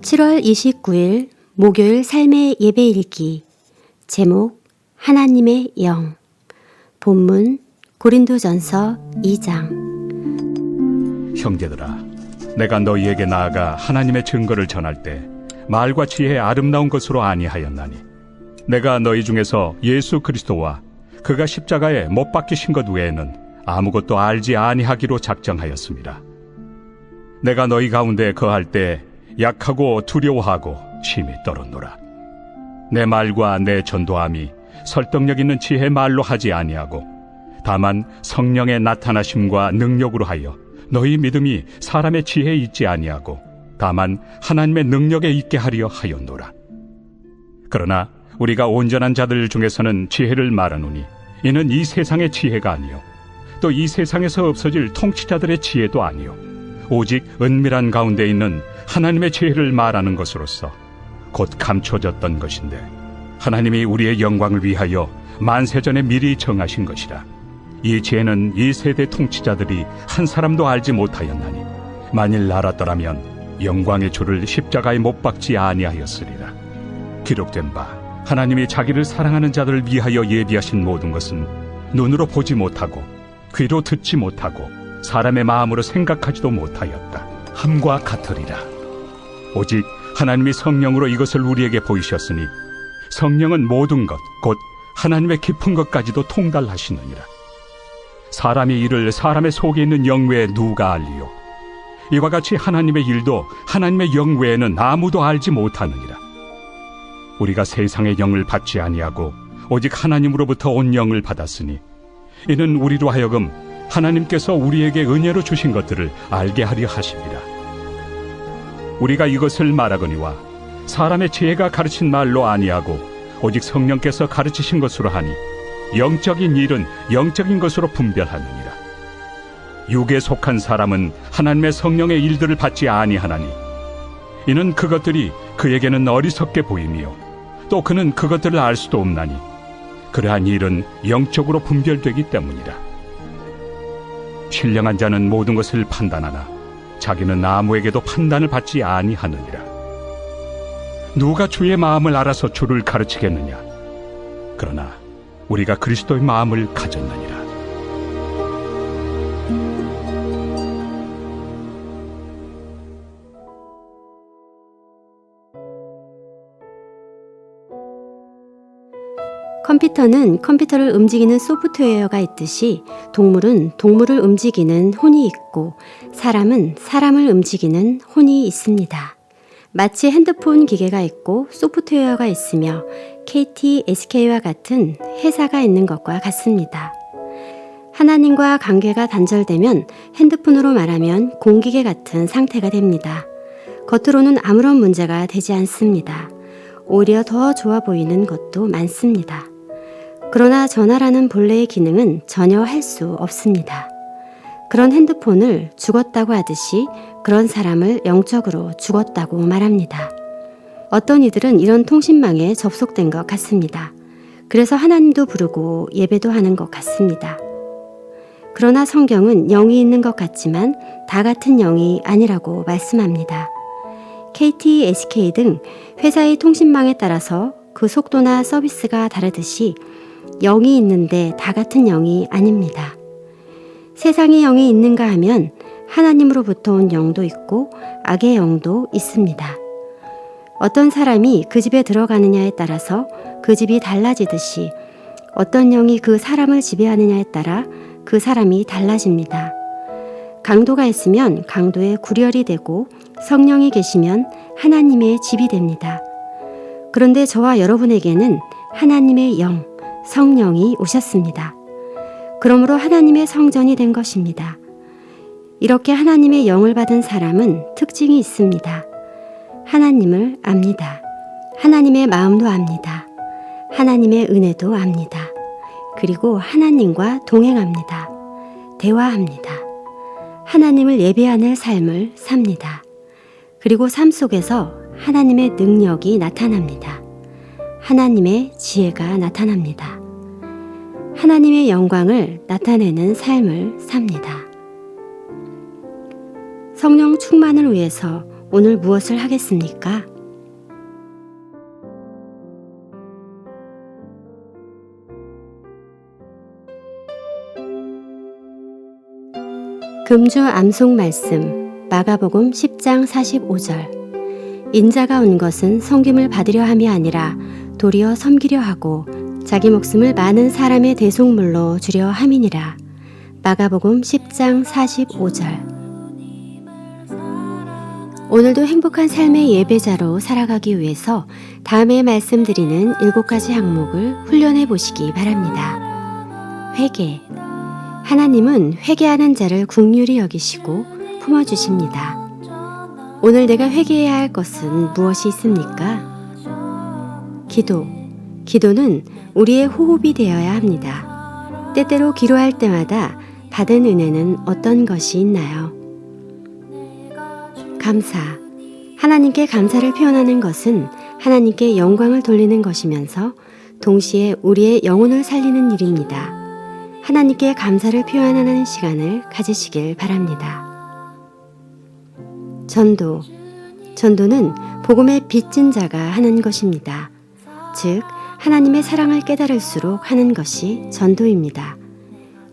7월 29일 목요일 삶의 예배 읽기. 제목 하나님의 영. 본문 고린도전서 2장. 형제들아, 내가 너희에게 나아가 하나님의 증거를 전할 때 말과 지혜의 아름다운 것으로 아니하였나니, 내가 너희 중에서 예수 그리스도와 그가 십자가에 못 박히신 것 외에는 아무것도 알지 아니하기로 작정하였습니다. 내가 너희 가운데 거할 때 약하고 두려워하고 심히 떨었노라. 내 말과 내 전도함이 설득력 있는 지혜의 말로 하지 아니하고 다만 성령의 나타나심과 능력으로 하여 너희 믿음이 사람의 지혜에 있지 아니하고 다만 하나님의 능력에 있게 하려 하였노라. 그러나 우리가 온전한 자들 중에서는 지혜를 말하노니 이는 이 세상의 지혜가 아니요 또 이 세상에서 없어질 통치자들의 지혜도 아니요 오직 은밀한 가운데 있는 하나님의 지혜를 말하는 것으로서 곧 감춰졌던 것인데, 하나님이 우리의 영광을 위하여 만세전에 미리 정하신 것이라. 이 지혜는 이 세대 통치자들이 한 사람도 알지 못하였나니, 만일 알았더라면 영광의 주를 십자가에 못 박지 아니하였으리라. 기록된 바 하나님이 자기를 사랑하는 자들을 위하여 예비하신 모든 것은 눈으로 보지 못하고 귀로 듣지 못하고 사람의 마음으로 생각하지도 못하였다 함과 같으리라. 오직 하나님이 성령으로 이것을 우리에게 보이셨으니 성령은 모든 것 곧 하나님의 깊은 것까지도 통달하시느니라. 사람의 일을 사람의 속에 있는 영 외에 누가 알리요? 이와 같이 하나님의 일도 하나님의 영 외에는 아무도 알지 못하느니라. 우리가 세상의 영을 받지 아니하고 오직 하나님으로부터 온 영을 받았으니 이는 우리로 하여금 하나님께서 우리에게 은혜로 주신 것들을 알게 하려 하심이라. 우리가 이것을 말하거니와 사람의 지혜가 가르친 말로 아니하고 오직 성령께서 가르치신 것으로 하니 영적인 일은 영적인 것으로 분별하느니라. 육에 속한 사람은 하나님의 성령의 일들을 받지 아니하나니 이는 그것들이 그에게는 어리석게 보이며 또 그는 그것들을 알 수도 없나니 그러한 일은 영적으로 분별되기 때문이라. 신령한 자는 모든 것을 판단하나 자기는 아무에게도 판단을 받지 아니하느니라. 누가 주의 마음을 알아서 주를 가르치겠느냐? 그러나 우리가 그리스도의 마음을 가졌느니라. 컴퓨터는 컴퓨터를 움직이는 소프트웨어가 있듯이 동물은 동물을 움직이는 혼이 있고 사람은 사람을 움직이는 혼이 있습니다. 마치 핸드폰 기계가 있고 소프트웨어가 있으며 KT, SK와 같은 회사가 있는 것과 같습니다. 하나님과 관계가 단절되면 핸드폰으로 말하면 공기계 같은 상태가 됩니다. 겉으로는 아무런 문제가 되지 않습니다. 오히려 더 좋아 보이는 것도 많습니다. 그러나 전화라는 본래의 기능은 전혀 할 수 없습니다. 그런 핸드폰을 죽었다고 하듯이 그런 사람을 영적으로 죽었다고 말합니다. 어떤 이들은 이런 통신망에 접속된 것 같습니다. 그래서 하나님도 부르고 예배도 하는 것 같습니다. 그러나 성경은 영이 있는 것 같지만 다 같은 영이 아니라고 말씀합니다. KT, SK 등 회사의 통신망에 따라서 그 속도나 서비스가 다르듯이 영이 있는데 다 같은 영이 아닙니다. 세상에 영이 있는가 하면 하나님으로부터 온 영도 있고 악의 영도 있습니다. 어떤 사람이 그 집에 들어가느냐에 따라서 그 집이 달라지듯이 어떤 영이 그 사람을 지배하느냐에 따라 그 사람이 달라집니다. 강도가 있으면 강도의 구렬이 되고 성령이 계시면 하나님의 집이 됩니다. 그런데 저와 여러분에게는 하나님의 영, 성령이 오셨습니다. 그러므로 하나님의 성전이 된 것입니다. 이렇게 하나님의 영을 받은 사람은 특징이 있습니다. 하나님을 압니다. 하나님의 마음도 압니다. 하나님의 은혜도 압니다. 그리고 하나님과 동행합니다. 대화합니다. 하나님을 예배하는 삶을 삽니다. 그리고 삶 속에서 하나님의 능력이 나타납니다. 하나님의 지혜가 나타납니다. 하나님의 영광을 나타내는 삶을 삽니다. 성령 충만을 위해서 오늘 무엇을 하겠습니까? 금주 암송 말씀 마가복음 10장 45절 인자가 온 것은 섬김을 받으려 함이 아니라 도리어 섬기려 하고 자기 목숨을 많은 사람의 대속물로 주려 함이니라. 마가복음 10장 45절 오늘도 행복한 삶의 예배자로 살아가기 위해서 다음에 말씀드리는 7가지 항목을 훈련해 보시기 바랍니다. 회개. 하나님은 회개하는 자를 긍휼히 여기시고 품어주십니다. 오늘 내가 회개해야 할 것은 무엇이 있습니까? 기도. 기도는 우리의 호흡이 되어야 합니다. 때때로 기도할 때마다 받은 은혜는 어떤 것이 있나요? 감사. 하나님께 감사를 표현하는 것은 하나님께 영광을 돌리는 것이면서 동시에 우리의 영혼을 살리는 일입니다. 하나님께 감사를 표현하는 시간을 가지시길 바랍니다. 전도. 전도는 복음의 빚진 자가 하는 것입니다. 즉, 하나님의 사랑을 깨달을수록 하는 것이 전도입니다.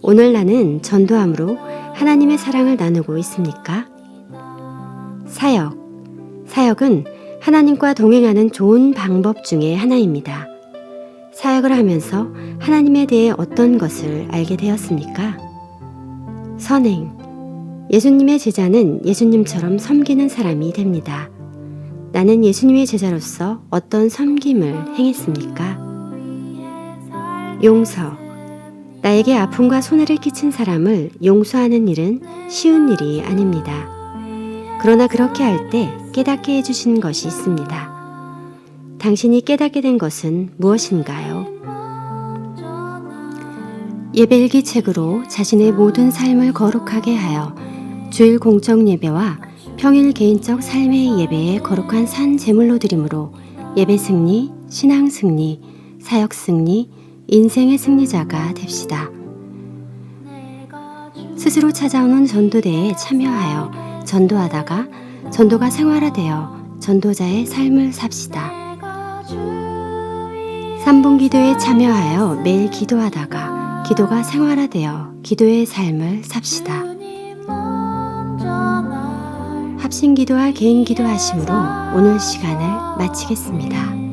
오늘 나는 전도함으로 하나님의 사랑을 나누고 있습니까? 사역. 사역은 하나님과 동행하는 좋은 방법 중에 하나입니다. 사역을 하면서 하나님에 대해 어떤 것을 알게 되었습니까? 선행. 예수님의 제자는 예수님처럼 섬기는 사람이 됩니다. 나는 예수님의 제자로서 어떤 섬김을 행했습니까? 용서. 나에게 아픔과 손해를 끼친 사람을 용서하는 일은 쉬운 일이 아닙니다. 그러나 그렇게 할 때 깨닫게 해주신 것이 있습니다. 당신이 깨닫게 된 것은 무엇인가요? 예배일기 책으로 자신의 모든 삶을 거룩하게 하여 주일 공적 예배와 평일 개인적 삶의 예배에 거룩한 산 제물로 드림으로 예배 승리, 신앙 승리, 사역 승리, 인생의 승리자가 됩시다. 스스로 찾아오는 전도대에 참여하여 전도하다가 전도가 생활화되어 전도자의 삶을 삽시다. 3분 기도에 참여하여 매일 기도하다가 기도가 생활화되어 기도의 삶을 삽시다. 합심 기도와 개인 기도하심으로 오늘 시간을 마치겠습니다.